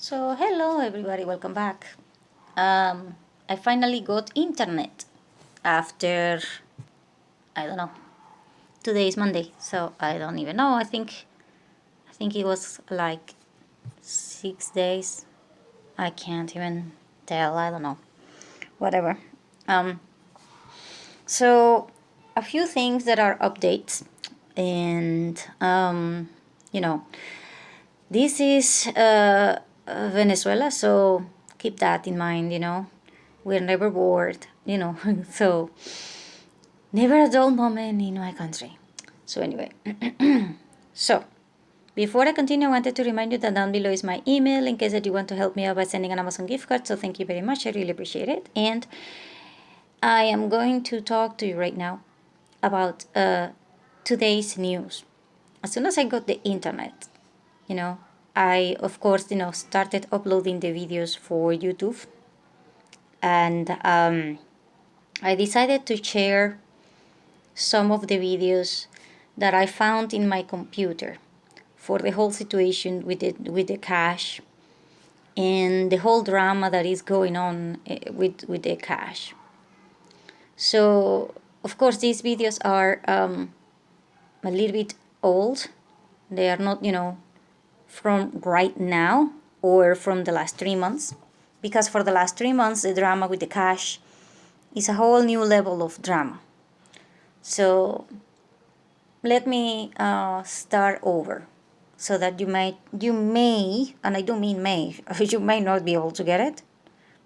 So hello everybody, welcome back. I finally got internet after, I don't know, today is Monday, so I don't even know. I think it was like 6 days. I can't even tell. I don't know. Whatever. Um, so a few things that are updates, and you know, this is Venezuela, so keep that in mind. We're never bored. So never a dull moment in my country. So anyway, so before I continue, I wanted to remind you that down below is my email in case that you want to help me out by sending an Amazon gift card. So thank you very much. I really appreciate it. And I am going to talk to you right now about today's news. As soon as I got the internet, you know, I of course started uploading the videos for YouTube, and I decided to share some of the videos that I found in my computer for the whole situation with the cash and the whole drama that is going on with the cash. So of course these videos are a little bit old. They are not from right now or from the last 3 months, because for the last 3 months the drama with the cash is a whole new level of drama. So let me start over so that you may, and I don't mean may, you may not be able to get it,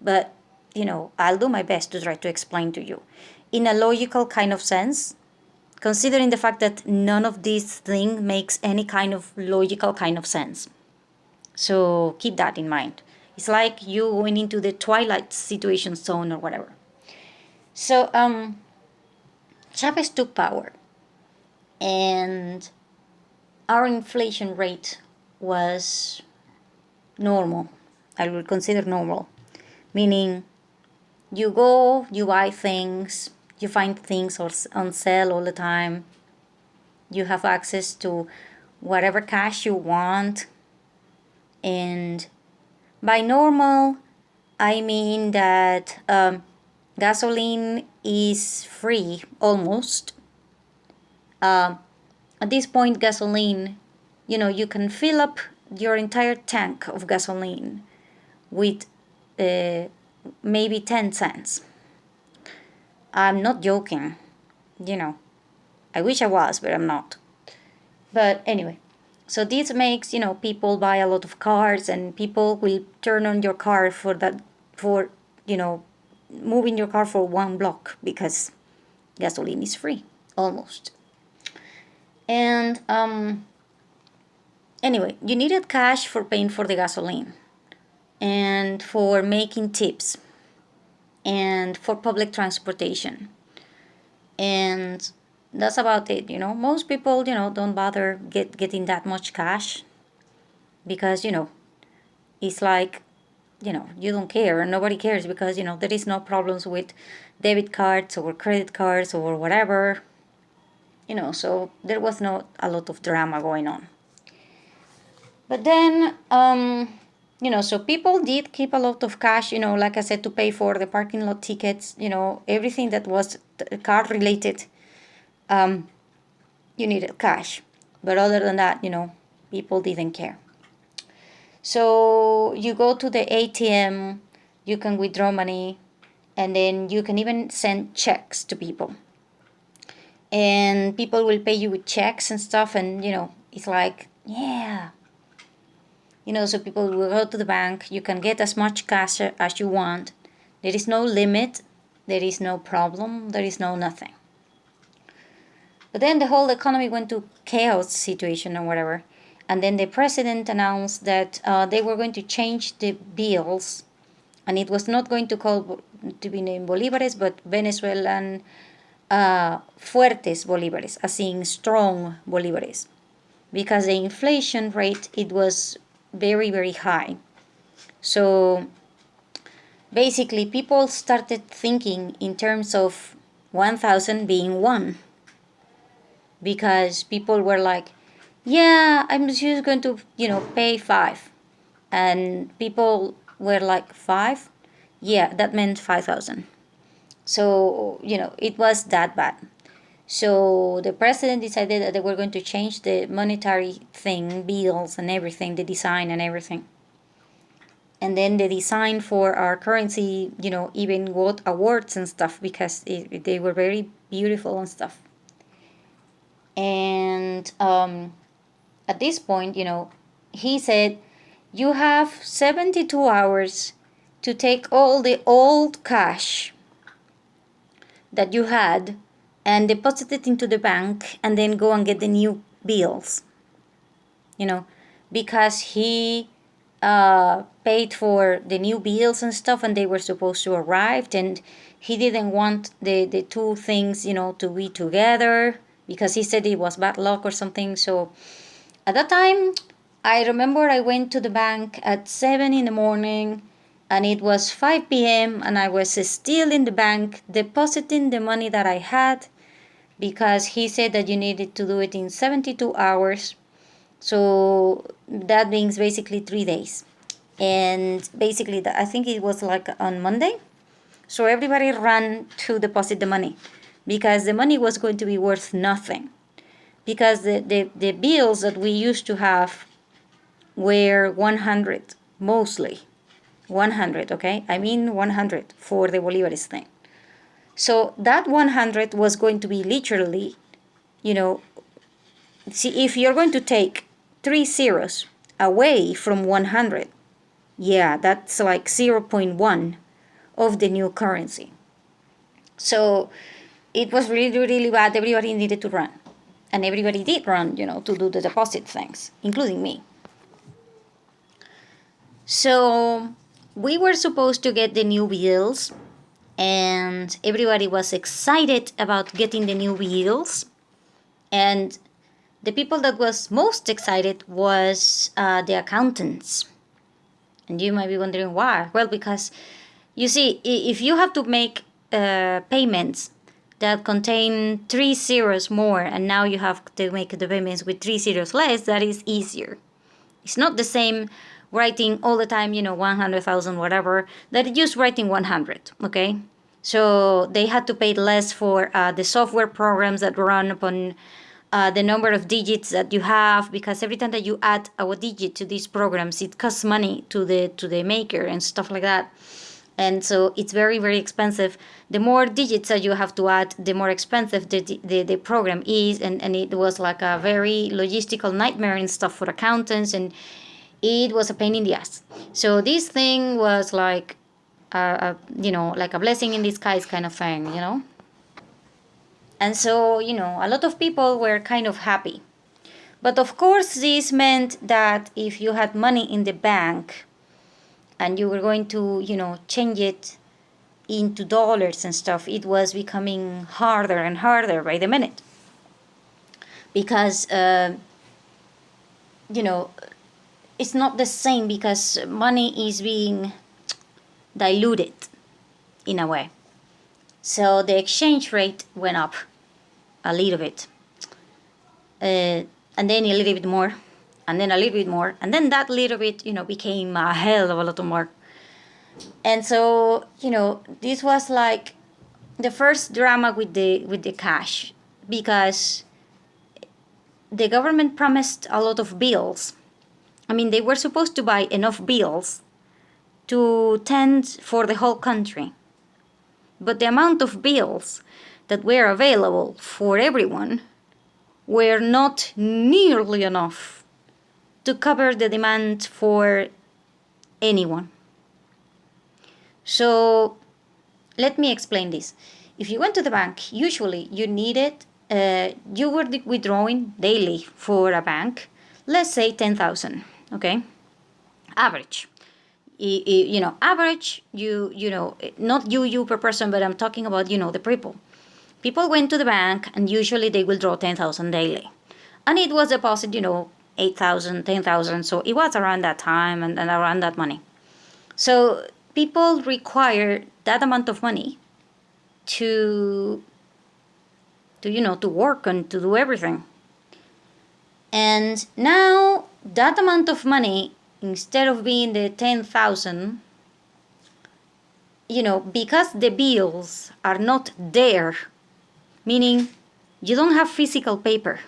but I'll do my best to try to explain to you in a logical kind of sense, considering the fact that none of these things makes any kind of logical kind of sense. So keep that in mind. It's like you going into the twilight situation zone or whatever. So Chavez took power, and our inflation rate was normal. I would consider normal, meaning you go, you buy things, you find things on sale all the time. You have access to whatever cash you want. And by normal, I mean that gasoline is free almost. At this point, gasoline, you can fill up your entire tank of gasoline with maybe 10 cents. I'm not joking. I wish I was, but I'm not. But anyway, so this makes people buy a lot of cars, and people will turn on your car for moving your car for 1 block because gasoline is free almost. And anyway, you needed cash for paying for the gasoline and for making tips and for public transportation, and that's about it. Most people don't bother getting that much cash because it's like you don't care, nobody cares, because there is no problems with debit cards or credit cards or whatever. So there was not a lot of drama going on. But then so people did keep a lot of cash, like I said, to pay for the parking lot tickets, everything that was car related. You needed cash. But other than that, people didn't care. So you go to the ATM, you can withdraw money, and then you can even send checks to people. And people will pay you with checks and stuff, and it's like, yeah. So people will go to the bank, you can get as much cash as you want. There is no limit, there is no problem, there is no nothing. But then the whole economy went to chaos situation or whatever. And then the president announced that they were going to change the bills, and it was not going to be named Bolívares, but Venezuelan fuertes Bolívares, as in strong Bolívares, because the inflation rate, it was very, very high. So basically, people started thinking in terms of 1,000 being one, because people were like, yeah, I'm just going to pay 5, and people were like 5. Yeah, that meant 5,000. So, it was that bad. So the president decided that they were going to change the monetary thing, bills and everything, the design and everything. And then the design for our currency, even got awards and stuff because they were very beautiful and stuff. And at this point, he said, you have 72 hours to take all the old cash that you had and deposit it into the bank and then go and get the new bills. Because he paid for the new bills and stuff, and they were supposed to arrive, and he didn't want the two things, to be together, because he said it was bad luck or something. So at that time, I remember I went to the bank at 7 in the morning, and it was 5 p.m. and I was still in the bank depositing the money that I had, because he said that you needed to do it in 72 hours. So that means basically 3 days. And basically, I think it was like on Monday. So everybody ran to deposit the money, because the money was going to be worth nothing. Because the bills that we used to have were 100, mostly. 100, okay? I mean 100 for the Bolivares thing. So that 100 was going to be literally, see, if you're going to take 3 zeros away from 100, yeah, that's like 0.1 of the new currency. So it was really, really bad. Everybody needed to run. And everybody did run, to do the deposit things, including me. So we were supposed to get the new bills, and everybody was excited about getting the new bills. And the people that was most excited was the accountants. And you might be wondering why. Well, because you see, if you have to make payments that contain 3 zeros more, and now you have to make the payments with 3 zeros less, that is easier. It's not the same writing all the time, 100,000, whatever, that just writing 100, okay? So they had to pay less for the software programs that run upon the number of digits that you have, because every time that you add a digit to these programs, it costs money to the maker and stuff like that. And so it's very, very expensive. The more digits that you have to add, the more expensive the program is. And it was like a very logistical nightmare and stuff for accountants, and it was a pain in the ass. So this thing was like, like a blessing in disguise kind of thing, And so, a lot of people were kind of happy. But of course, this meant that if you had money in the bank and you were going to, change it into dollars and stuff, it was becoming harder and harder by the minute. Because, it's not the same, because money is being diluted in a way. So the exchange rate went up a little bit. And then a little bit more, and then a little bit more, and then that little bit, became a hell of a lot more. And so, this was like the first drama with the cash, because the government promised a lot of bills. I mean, they were supposed to buy enough bills to tend for the whole country. But the amount of bills that were available for everyone were not nearly enough to cover the demand for anyone. So let me explain this. If you went to the bank, usually you needed, you were withdrawing daily for a bank, let's say 10,000, okay? Average. Average, not you per person, but I'm talking about, the people. People went to the bank, and usually they will draw 10,000 daily. And it was deposit, 8,000, 10,000. So it was around that time and around that money. So people require that amount of money to work and to do everything. And now that amount of money instead of being the 10,000, because the bills are not there, meaning you don't have physical paper,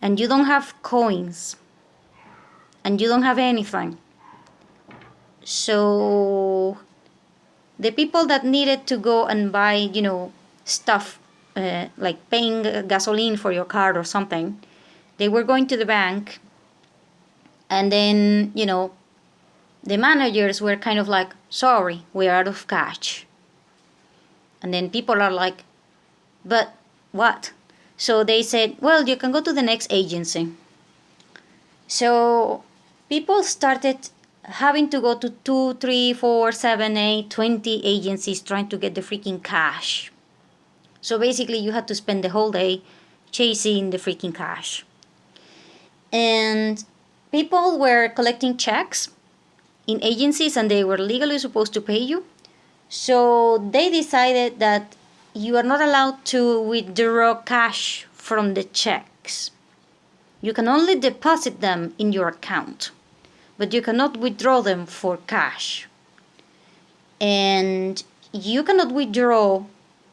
and you don't have coins, and you don't have anything. So the people that needed to go and buy, stuff, like paying gasoline for your car or something, they were going to the bank, and then, the managers were kind of like, sorry, we're out of cash. And then people are like, but what? So they said, well, you can go to the next agency. So people started having to go to 2, 3, 4, 7, 8, 20 agencies trying to get the freaking cash. So basically you had to spend the whole day chasing the freaking cash. And people were collecting checks in agencies, and they were legally supposed to pay you. So they decided that you are not allowed to withdraw cash from the checks. You can only deposit them in your account, but you cannot withdraw them for cash. And you cannot withdraw,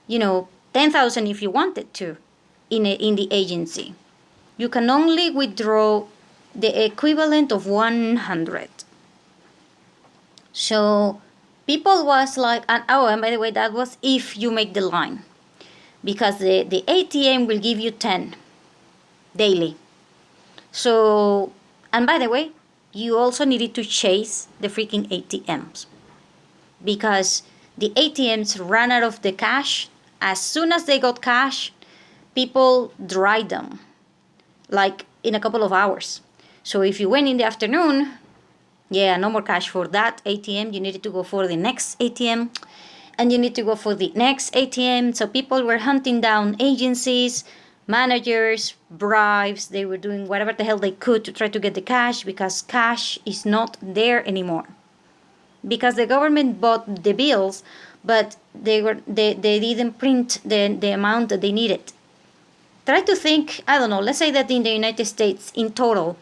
10,000 if you wanted to in the agency. You can only withdraw the equivalent of 100. So people was like, and by the way, that was if you make the line, because the ATM will give you 10 daily. So, and by the way, you also needed to chase the freaking ATMs, because the ATMs ran out of the cash. As soon as they got cash, people dried them, like in a couple of hours. So if you went in the afternoon, no more cash for that ATM. You needed to go for the next ATM, and you need to go for the next ATM. So people were hunting down agencies, managers, bribes. They were doing whatever the hell they could to try to get the cash, because cash is not there anymore. Because the government bought the bills, but they didn't print the amount that they needed. Try to think, I don't know, let's say that in the United States in total,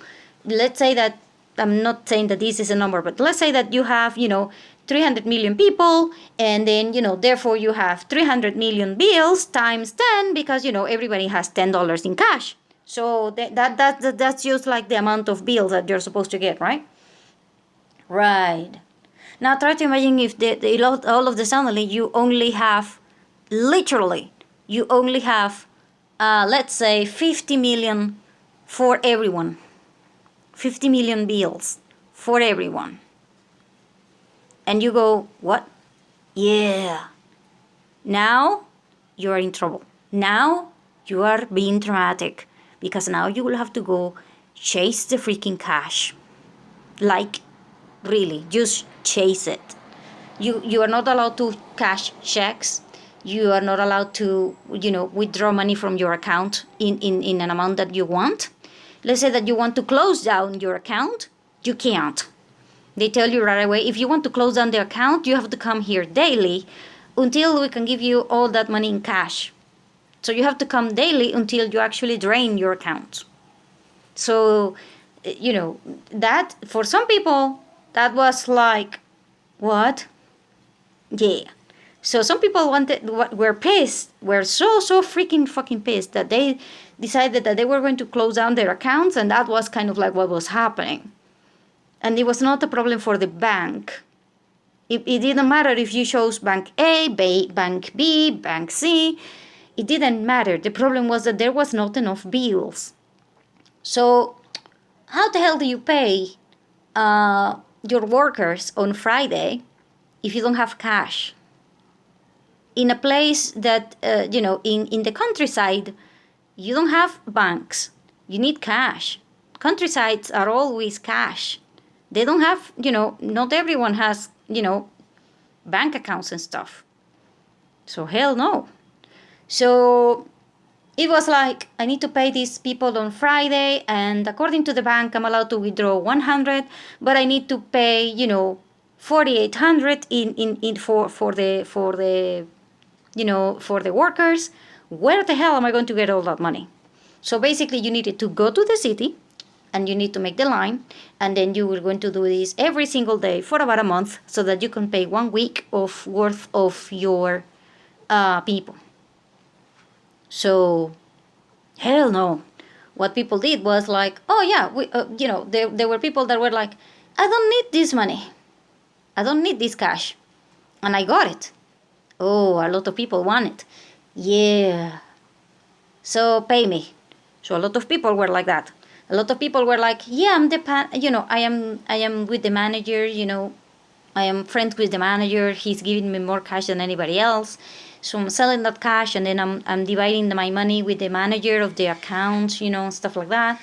let's say that, I'm not saying that this is a number, but let's say that you have, 300 million people, and then, therefore you have 300 million bills times 10, because, everybody has $10 in cash. So that's just like the amount of bills that you're supposed to get, right? Right. Now try to imagine if all of the suddenly you only have, literally, let's say 50 million for everyone. 50 million bills for everyone. And you go, what? Yeah. Now you are in trouble. Now you are being dramatic, because now you will have to go chase the freaking cash. Like, really, just chase it. You are not allowed to cash checks. You are not allowed to, withdraw money from your account in an amount that you want. Let's say that you want to close down your account, you can't. They tell you right away, if you want to close down the account, you have to come here daily until we can give you all that money in cash. So you have to come daily until you actually drain your account. So, that, for some people, that was like, what? Yeah. So some people were pissed, were so freaking fucking pissed that they decided that they were going to close down their accounts, and that was kind of like what was happening. And it was not a problem for the bank. It didn't matter if you chose Bank A, Bank B, Bank C. It didn't matter. The problem was that there was not enough bills. So how the hell do you pay your workers on Friday if you don't have cash? In a place that, in the countryside, you don't have banks. You need cash. Countrysides are always cash. They don't have, not everyone has, bank accounts and stuff. So hell no. So it was like, I need to pay these people on Friday, and according to the bank, I'm allowed to withdraw 100, but I need to pay, 4,800 for the workers. Where the hell am I going to get all that money? So basically you needed to go to the city, and you need to make the line, and then you were going to do this every single day for about a month so that you can pay 1 week of worth of your people. So hell no. What people did was like, oh yeah, there were people that were like, I don't need this money, I don't need this cash, and I got it. Oh, a lot of people want it. Yeah, so pay me. So a lot of people were like that. A lot of people were like, yeah, I am with the manager, I am friends with the manager, he's giving me more cash than anybody else. So I'm selling that cash, and then I'm dividing my money with the manager of the account, stuff like that.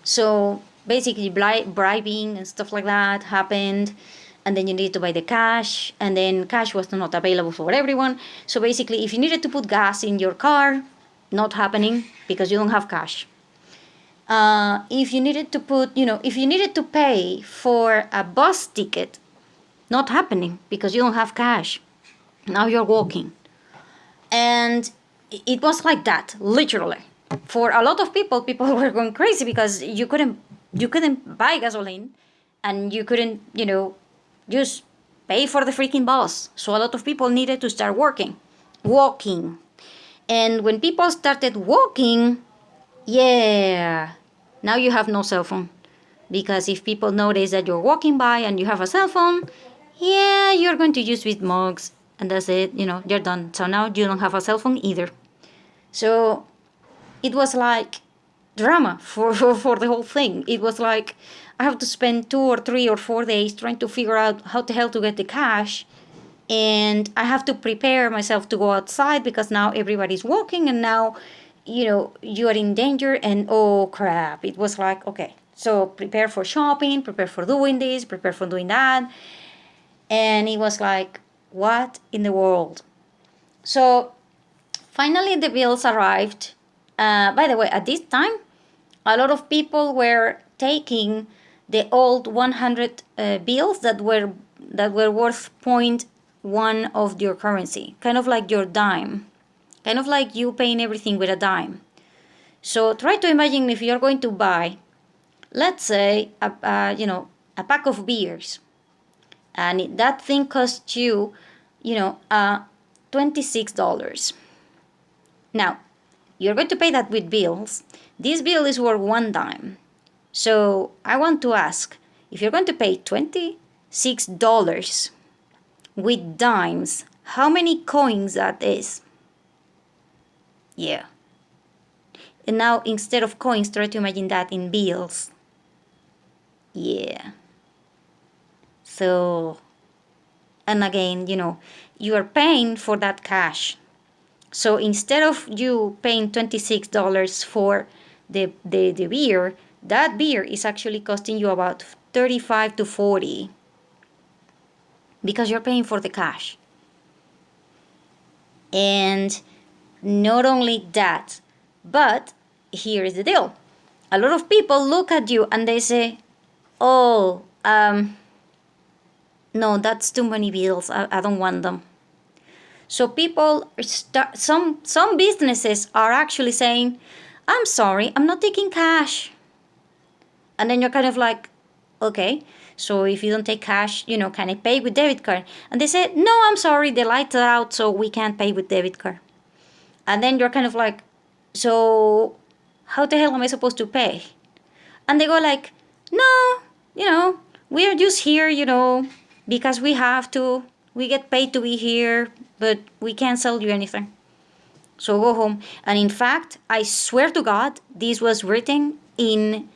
So basically bribing and stuff like that happened. And then you need to buy the cash, and then cash was not available for everyone. So basically, if you needed to put gas in your car, not happening because you don't have cash. If you needed to if you needed to pay for a bus ticket, not happening because you don't have cash. Now you're walking. And it was like that, literally. For a lot of people were going crazy because you couldn't buy gasoline, and you couldn't, just pay for the freaking bus. So a lot of people needed to start walking. And when people started walking, yeah, now you have no cell phone. Because if people notice that you're walking by and you have a cell phone, yeah, you're going to use with mugs, and that's it, you're done. So now you don't have a cell phone either. So it was like drama for the whole thing. It was like, I have to spend 2 or 3 or 4 days trying to figure out how the hell to get the cash. And I have to prepare myself to go outside because now everybody's walking, and now, you are in danger, and oh crap. It was like, okay, so prepare for shopping, prepare for doing this, prepare for doing that. And it was like, what in the world? So finally the bills arrived. By the way, at this time, a lot of people were taking the old 100 bills that were worth 0.1 of your currency, kind of like your dime, kind of like you paying everything with a dime. So try to imagine if you're going to buy, let's say, a pack of beers, and that thing costs you, $26. Now, you're going to pay that with bills. This bill is worth 1 dime. So I want to ask, if you're going to pay $26 with dimes, how many coins that is? Yeah. And now, instead of coins, try to imagine that in bills. Yeah. So, and again, you are paying for that cash. So instead of you paying $26 for the beer, that beer is actually costing you about $35 to $40 because you're paying for the cash. And not only that, but here is the deal. A lot of people look at you and they say, oh, no, that's too many bills. I don't want them. So people some businesses are actually saying, I'm sorry, I'm not taking cash. And then you're kind of like, okay, so if you don't take cash, can I pay with debit card? And they said, no, I'm sorry, the lights are out, so we can't pay with debit card. And then you're kind of like, so how the hell am I supposed to pay? And they go like, no, we're just here, because we have to. We get paid to be here, but we can't sell you anything. So go home. And in fact, I swear to God, this was written in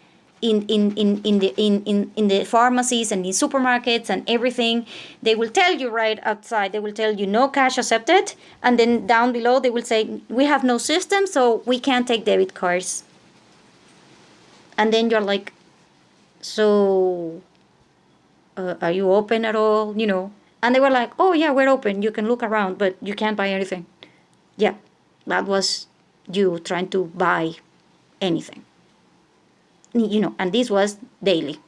the pharmacies and in supermarkets and everything. They will tell you right outside, they will tell you no cash accepted, and then down below they will say, we have no system, so we can't take debit cards. And then you're like, so are you open at all? And they were like, oh yeah, we're open, you can look around, but you can't buy anything. Yeah, that was you trying to buy anything. And this was daily,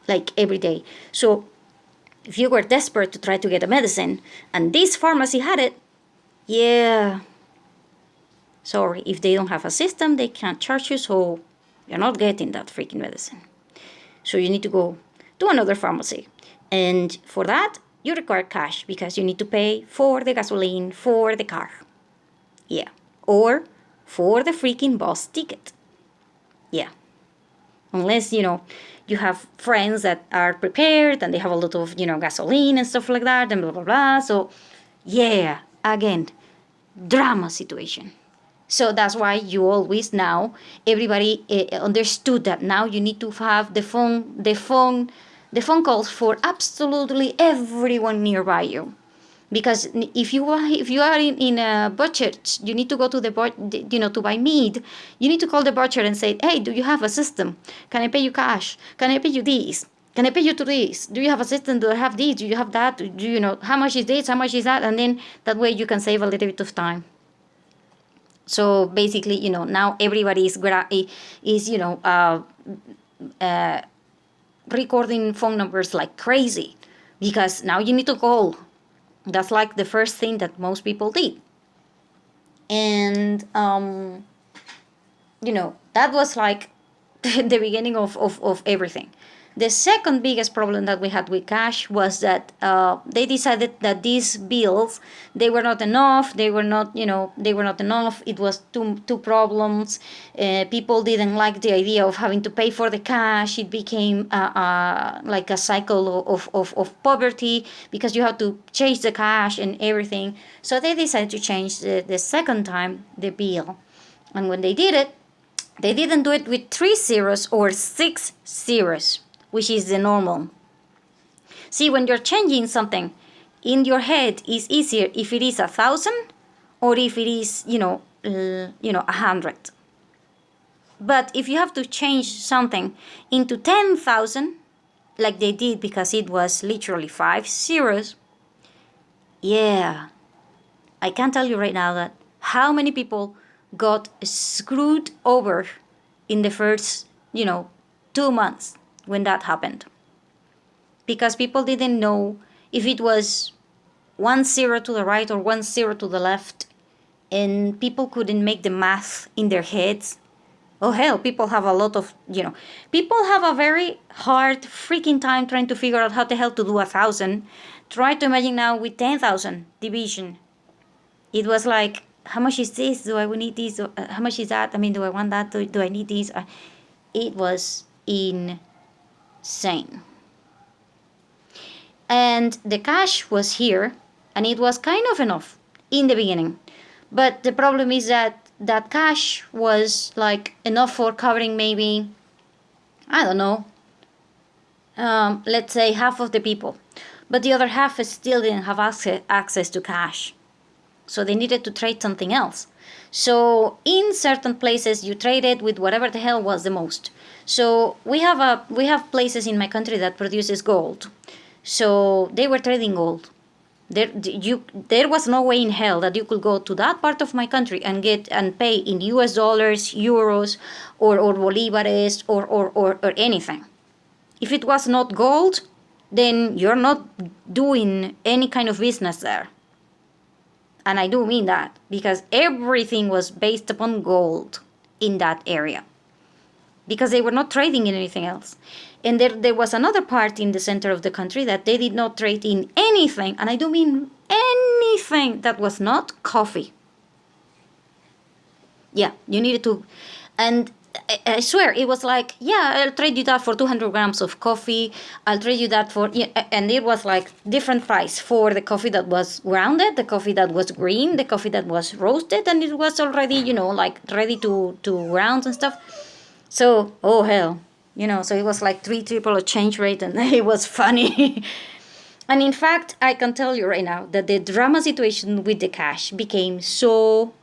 like every day. So if you were desperate to try to get a medicine and this pharmacy had it, yeah, sorry, if they don't have a system, they can't charge you, so You're not getting that freaking medicine. So you need to go to another pharmacy. And for that, you require cash because you need to pay for the gasoline for the car. Yeah. Or for the freaking bus ticket. Yeah. Unless, you have friends that are prepared and they have a lot of, gasoline and stuff like that and blah, blah, blah. So, yeah, again, drama situation. So that's why you always now, everybody understood that now you need to have the phone calls for absolutely everyone nearby you. Because if you are in a butcher, you need to go to to buy meat. You need to call the butcher and say, hey, do you have a system? Can I pay you cash? Can I pay you this? Can I pay you to this? Do you have a system? Do I have this? Do you have that? Do you know how much is this? How much is that? And then that way you can save a little bit of time. So basically, now everybody is recording phone numbers like crazy because now you need to call. That's like the first thing that most people did. And, that was like the beginning of everything. The second biggest problem that we had with cash was that they decided that these bills, they were not enough. They were not enough. It was two problems. People didn't like the idea of having to pay for the cash. It became like a cycle of poverty because you have to change the cash and everything. So they decided to change the second time the bill. And when they did it, they didn't do it with 3 zeros or 6 zeros, which is the normal. See, when you're changing something, in your head is easier if it is 1,000 or if it is, 100. But if you have to change something into 10,000, like they did because it was literally 5 zeros, yeah, I can tell you right now that how many people got screwed over in the first, 2 months when that happened. Because people didn't know if it was 1 zero to the right or 1 zero to the left, and people couldn't make the math in their heads. Oh hell, people have a lot of, people have a very hard freaking time trying to figure out how the hell to do 1,000. Try to imagine now with 10,000 division. It was like, how much is this? Do I need this? How much is that? I mean, do I want that? Do I need this? It was insane. And the cash was here, and it was kind of enough in the beginning. But the problem is that cash was like enough for covering maybe, I don't know, let's say half of the people. But the other half still didn't have access to cash. So they needed to trade something else. So in certain places you traded with whatever the hell was the most. So we have places in my country that produces gold. So they were trading gold. There was no way in hell that you could go to that part of my country and get and pay in US dollars, euros, or bolivares or anything. If it was not gold, then you're not doing any kind of business there. And I do mean that because everything was based upon gold in that area. Because they were not trading in anything else. And there was another part in the center of the country that they did not trade in anything. And I do mean anything that was not coffee. Yeah, you needed to. And I swear, it was like, yeah, I'll trade you that for 200 grams of coffee. I'll trade you that for, and it was like different price for the coffee that was grounded, the coffee that was green, the coffee that was roasted, and it was already, like ready to ground and stuff. So, oh hell, so it was like 3 triple exchange rate, and it was funny. And in fact, I can tell you right now that the drama situation with the cash became so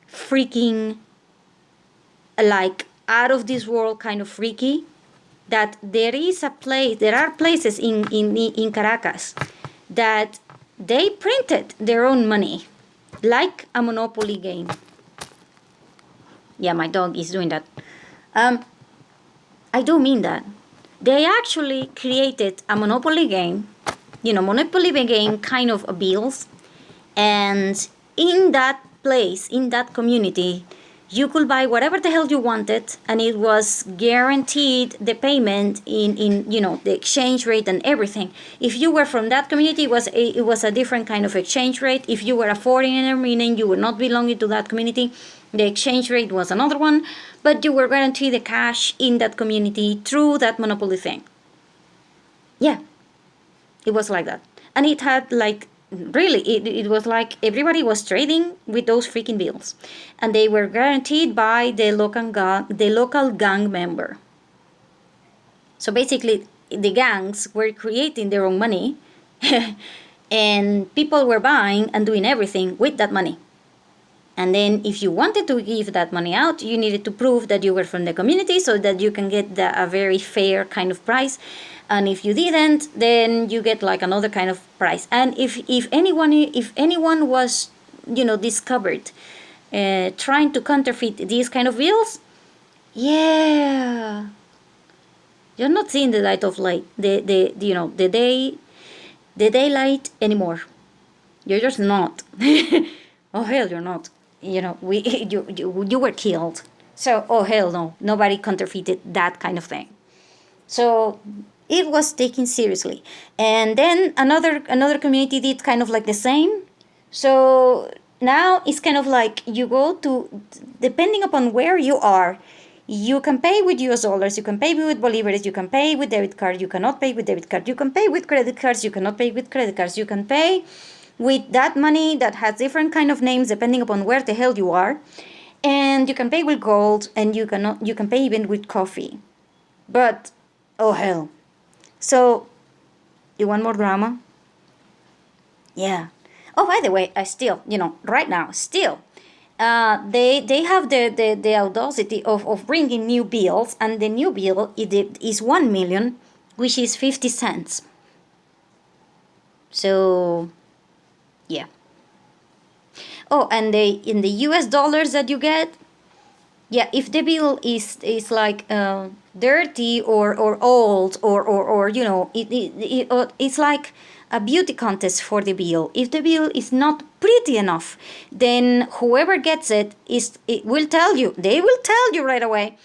freaking like out of this world kind of freaky that there are places in Caracas that they printed their own money like a Monopoly game. Yeah, my dog is doing that. I do mean that. They actually created a Monopoly game, Monopoly game kind of bills, and in that place, in that community, you could buy whatever the hell you wanted, and it was guaranteed the payment in you know, the exchange rate and everything. If you were from that community, it was a different kind of exchange rate. If you were a foreigner, meaning you were not belonging to that community, the exchange rate was another one, but you were guaranteed the cash in that community through that monopoly thing. Yeah, it was like that. And it had like, really, it was like everybody was trading with those freaking bills, and they were guaranteed by the local gang member. So basically the gangs were creating their own money and people were buying and doing everything with that money. And then if you wanted to give that money out, you needed to prove that you were from the community so that you can get a very fair kind of price. And if you didn't, then you get like another kind of price. And if anyone was, you know, discovered trying to counterfeit these kind of bills, yeah, you're not seeing the light of light, the you know, the daylight anymore. You're just not. Oh hell, you're not. You know, you were killed. So oh hell no, nobody counterfeited that kind of thing. So it was taken seriously. And then another community did kind of like the same. So now it's kind of like you go to, depending upon where you are, you can pay with US dollars, you can pay with bolívares, you can pay with debit card, you cannot pay with debit card, you can pay with credit cards, you cannot pay with credit cards, you can pay with that money that has different kind of names depending upon where the hell you are. And you can pay with gold, and you can pay even with coffee. But oh hell. So you want more drama? Yeah. Oh, by the way, I still, you know, right now, still, they have the audacity of bringing new bills, and the new bill is 1 million, which is 50 cents. So, yeah. Oh, and in the US dollars that you get, yeah, if the bill is like dirty or old or you know, it's like a beauty contest for the bill. If the bill is not pretty enough, then whoever gets it will tell you. They will tell you right away.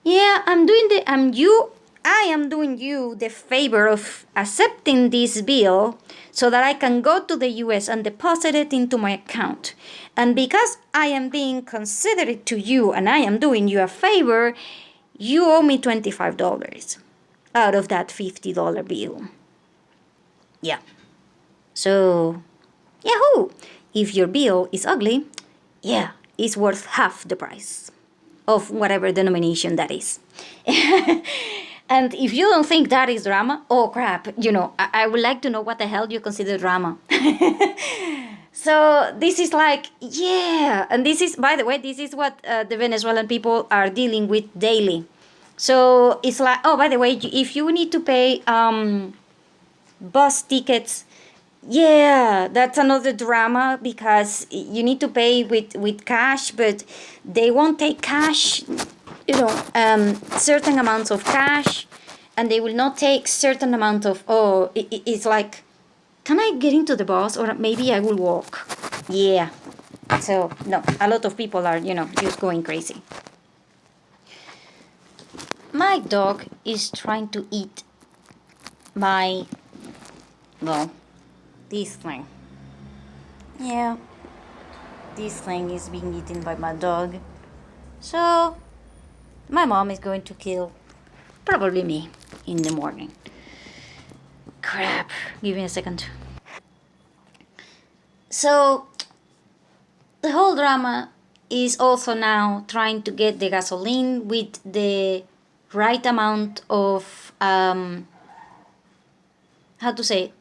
Yeah, I am doing you the favor of accepting this bill so that I can go to the US and deposit it into my account. And because I am being considerate to you and I am doing you a favor, you owe me $25 out of that $50 bill. Yeah. So, yahoo! If your bill is ugly, yeah, it's worth half the price of whatever denomination that is. And if you don't think that is drama, oh crap, you know, I would like to know what the hell you consider drama. So this is like, yeah, and this is, by the way, this is what the Venezuelan people are dealing with daily. So it's like, oh, by the way, if you need to pay bus tickets, yeah, that's another drama because you need to pay with cash, but they won't take cash, you know, certain amounts of cash, and they will not take certain amount of, oh, it's like, can I get into the bus or maybe I will walk? Yeah. So, no, a lot of people are, you know, just going crazy. My dog is trying to eat my, well, this thing. Yeah, this thing is being eaten by my dog. So, my mom is going to kill probably me in the morning. Crap, give me a second. So, the whole drama is also now trying to get the gasoline with the right amount of, how to say,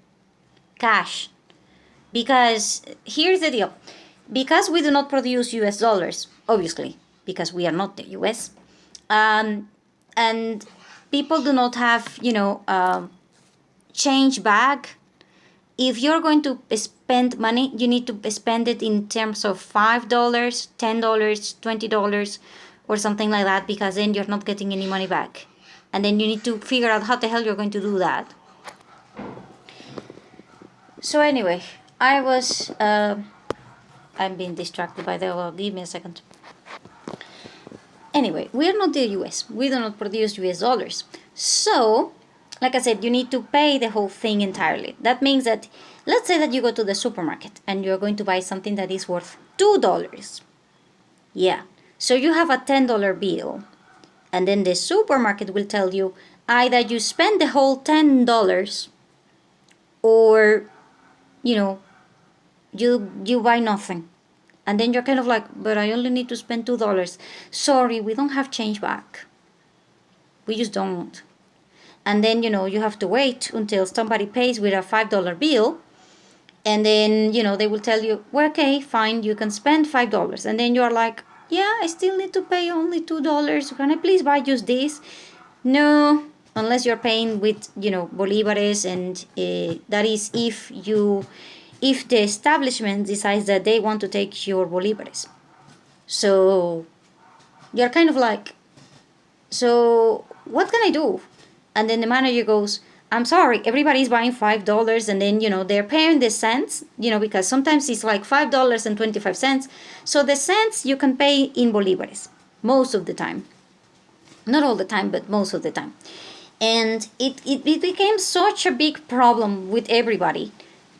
cash. Because here's the deal. Because we do not produce US dollars, obviously, because we are not the US, and people do not have, you know, change back. If you're going to spend money, you need to spend it in terms of $5, $10, $20, or something like that, because then you're not getting any money back. And then you need to figure out how the hell you're going to do that. So anyway, I was I'm being distracted by the, well, give me a second. Anyway, we are not the US. We do not produce US dollars. So, like I said, you need to pay the whole thing entirely. That means that, let's say that you go to the supermarket and you're going to buy something that is worth $2. Yeah. So you have a $10 bill. And then the supermarket will tell you either you spend the whole $10 or, you buy nothing. And then you're kind of like, but I only need to spend $2. Sorry, we don't have change back. We just don't. And then, you have to wait until somebody pays with a $5 bill. And then, they will tell you, well, okay, fine, you can spend $5. And then you're like, yeah, I still need to pay only $2. Can I please buy just this? No, unless you're paying with, bolivares. And that is if the establishment decides that they want to take your bolivares. So you're kind of like, so what can I do? And then the manager goes, I'm sorry, everybody's buying $5, and then, they're paying the cents, because sometimes it's like $5.25. So the cents you can pay in bolivares most of the time. Not all the time, but most of the time. And it became such a big problem with everybody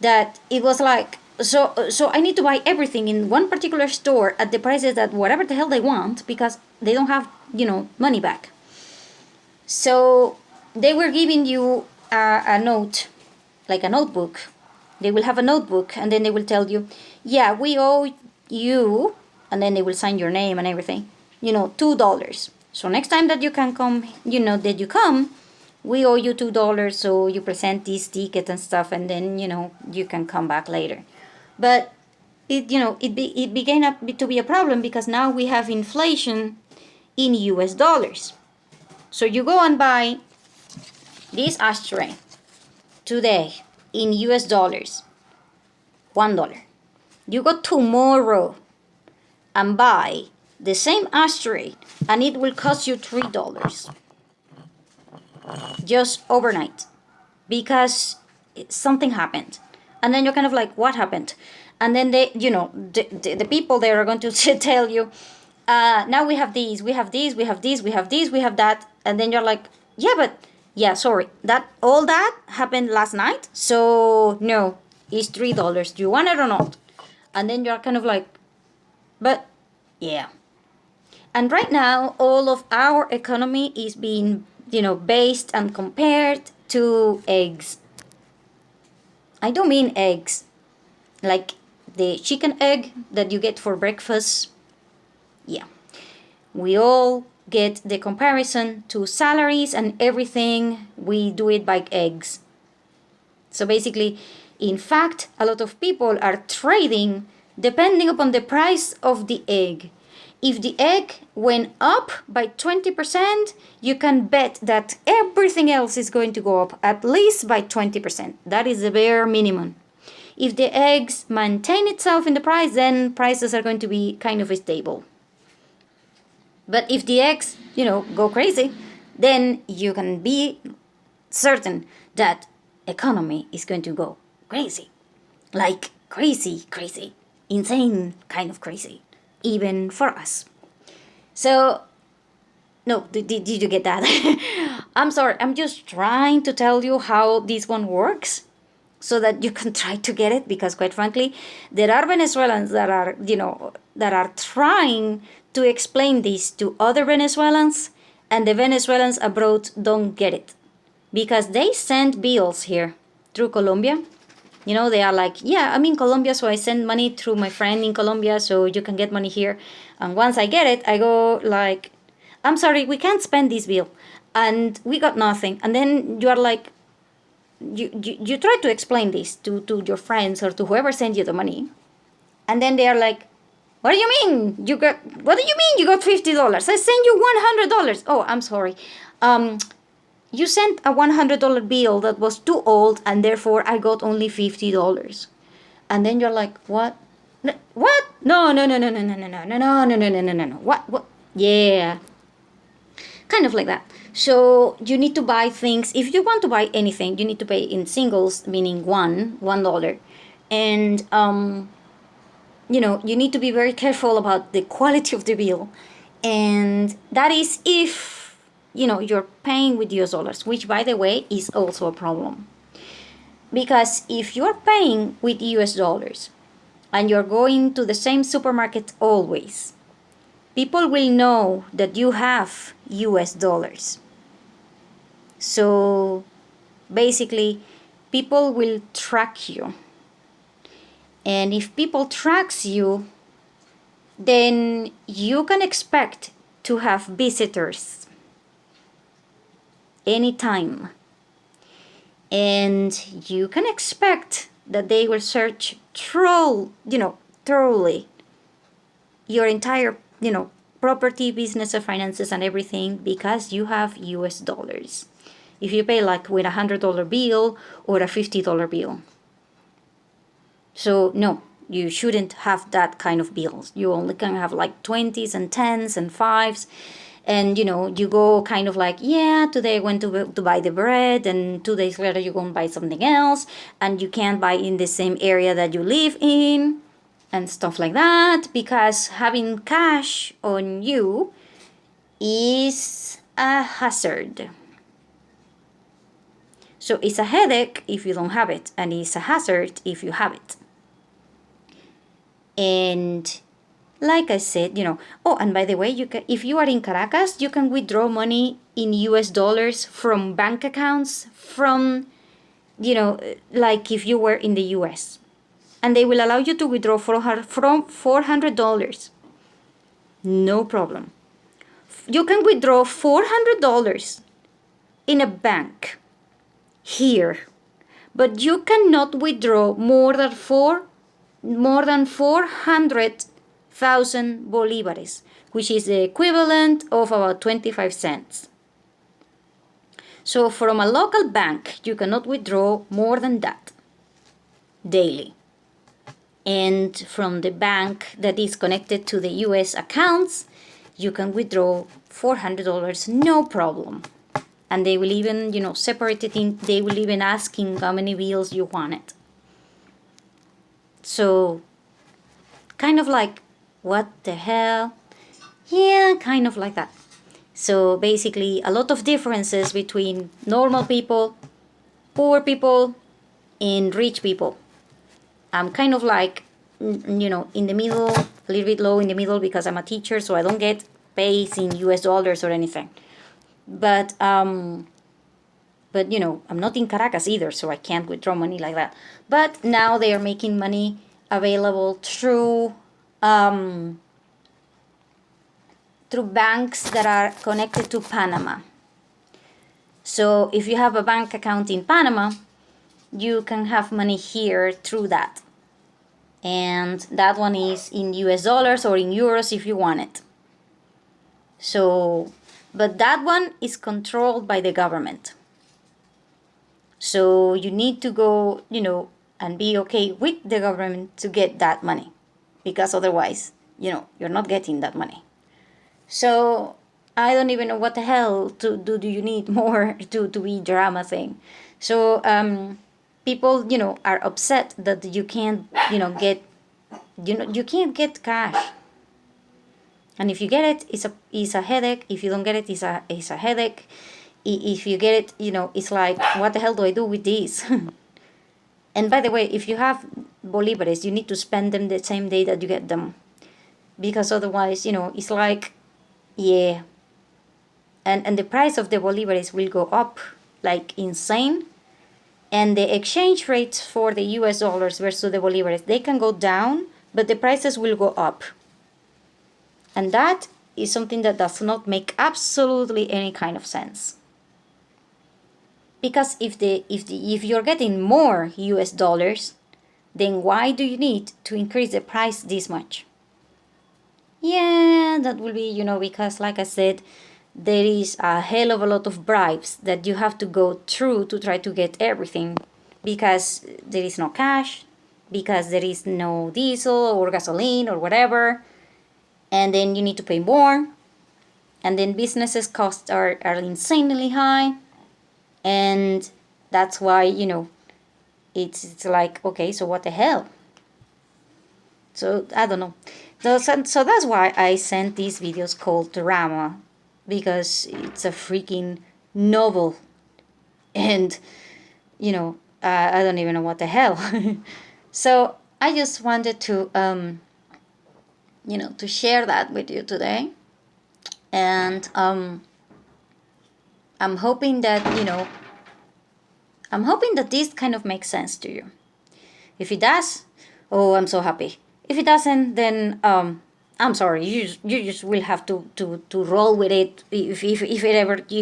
that it was like, so I need to buy everything in one particular store at the prices that whatever the hell they want, because they don't have, money back. So they were giving you a note, like a notebook. They will have a notebook, and then they will tell you, yeah, we owe you, and then they will sign your name and everything, $2. So next time that you can come, that you come, we owe you $2, so you present this ticket and stuff, and then, you can come back later. But it began to be a problem, because now we have inflation in US dollars. So you go and buy this ashtray today in US dollars, $1. You go tomorrow and buy the same ashtray, and it will cost you $3 just overnight, because something happened. And then you're kind of like, what happened? And then they, the people there are going to tell you, now we have these, we have these, we have these, we have these, we have that. And then you're like, sorry, all that happened last night, so no, it's $3. Do you want it or not? And then you're kind of like, but yeah. And right now, all of our economy is being, based and compared to eggs. I don't mean eggs like the chicken egg that you get for breakfast. Yeah. We all get the comparison to salaries and everything. We do it by eggs. So basically, in fact, a lot of people are trading depending upon the price of the egg. If the egg went up by 20%, you can bet that everything else is going to go up at least by 20%. That is the bare minimum. If the eggs maintain itself in the price, then prices are going to be kind of stable. But if the eggs, go crazy, then you can be certain that economy is going to go crazy. Like crazy, insane kind of crazy, even for us. So, no, did you get that? I'm sorry, I'm just trying to tell you how this one works, so that you can try to get it, because quite frankly, there are Venezuelans that are trying to explain this to other Venezuelans, and the Venezuelans abroad don't get it, because they send bills here through Colombia. They are like, yeah, I'm in Colombia, so I send money through my friend in Colombia, so you can get money here. And once I get it, I go like, I'm sorry, we can't spend this bill, and we got nothing. And then you are like, you try to explain this to your friends or to whoever sent you the money, and then they are like, what do you mean you got $50? I sent you $100. Oh, I'm sorry. You sent a $100 bill that was too old, and therefore I got only $50. And then you're like, what? What? No. What? Yeah. Kind of like that. So you need to buy things. If you want to buy anything, you need to pay in singles, meaning $1. And you need to be very careful about the quality of the bill. And that is if, you're paying with US dollars, which, by the way, is also a problem. Because if you're paying with US dollars and you're going to the same supermarket always, people will know that you have US dollars. So basically, people will track you. And if people tracks you, then you can expect to have visitors anytime. And you can expect that they will search thoroughly your entire, property, business, or finances and everything, because you have US dollars. If you pay like with $100 bill or a $50 bill. So no, you shouldn't have that kind of bills. You only can have like 20s and 10s and 5s. And you go kind of like, yeah, today I went to buy the bread, and 2 days later you go and buy something else, and you can't buy in the same area that you live in and stuff like that, because having cash on you is a hazard. So it's a headache if you don't have it, and it's a hazard if you have it. And like I said, oh, and by the way, if you are in Caracas, you can withdraw money in US dollars from bank accounts from, like if you were in the US. And they will allow you to withdraw from $400. No problem. You can withdraw $400 in a bank here, but you cannot withdraw more than 400,000 bolivares, which is the equivalent of about 25 cents. So from a local bank, you cannot withdraw more than that daily. And from the bank that is connected to the US accounts, you can withdraw $400, no problem. And they will even, separate it in, they will even asking how many bills you wanted. So, kind of like, what the hell? Yeah, kind of like that. So basically, a lot of differences between normal people, poor people, and rich people. I'm kind of like, in the middle, a little bit low in the middle, because I'm a teacher, so I don't get pays in US dollars or anything. But I'm not in Caracas either, so I can't withdraw money like that. But now they are making money available through banks that are connected to Panama. So if you have a bank account in Panama, you can have money here through that. And that one is in US dollars or in euros if you want it. So, but that one is controlled by the government. So you need to go, and be okay with the government to get that money, because otherwise, you're not getting that money. So I don't even know what the hell do you need more to be drama thing. So people, are upset that you can't, get, you can't get cash. And if you get it, it's a headache. If you don't get it, it's a headache. If you get it, it's like, what the hell do I do with this? And by the way, if you have bolivares, you need to spend them the same day that you get them, because otherwise, it's like, yeah. And the price of the bolivares will go up like insane. And the exchange rates for the US dollars versus the bolivares, they can go down, but the prices will go up. And that is something that does not make absolutely any kind of sense. Because if you're getting more US dollars, then why do you need to increase the price this much? Yeah, that will be, because like I said, there is a hell of a lot of bribes that you have to go through to try to get everything, because there is no cash, because there is no diesel or gasoline or whatever, and then you need to pay more, and then businesses costs are insanely high, and that's why, it's like, okay, so what the hell? So I don't know. So that's why I sent these videos called drama, because it's a freaking novel, and I don't even know what the hell. So I just wanted to to share that with you today, and I'm hoping that this kind of makes sense to you. If it does, oh, I'm so happy. If it doesn't, then I'm sorry. You just will have to roll with it if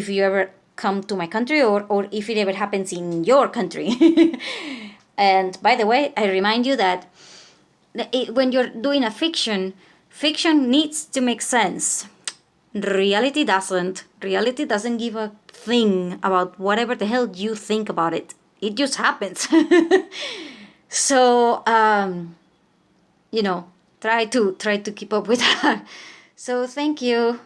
you ever come to my country, or if it ever happens in your country. And by the way, I remind you that when you're doing a fiction needs to make sense. Reality doesn't. Reality doesn't give a thing about whatever the hell you think about it. It just happens. So try to keep up with that. So thank you.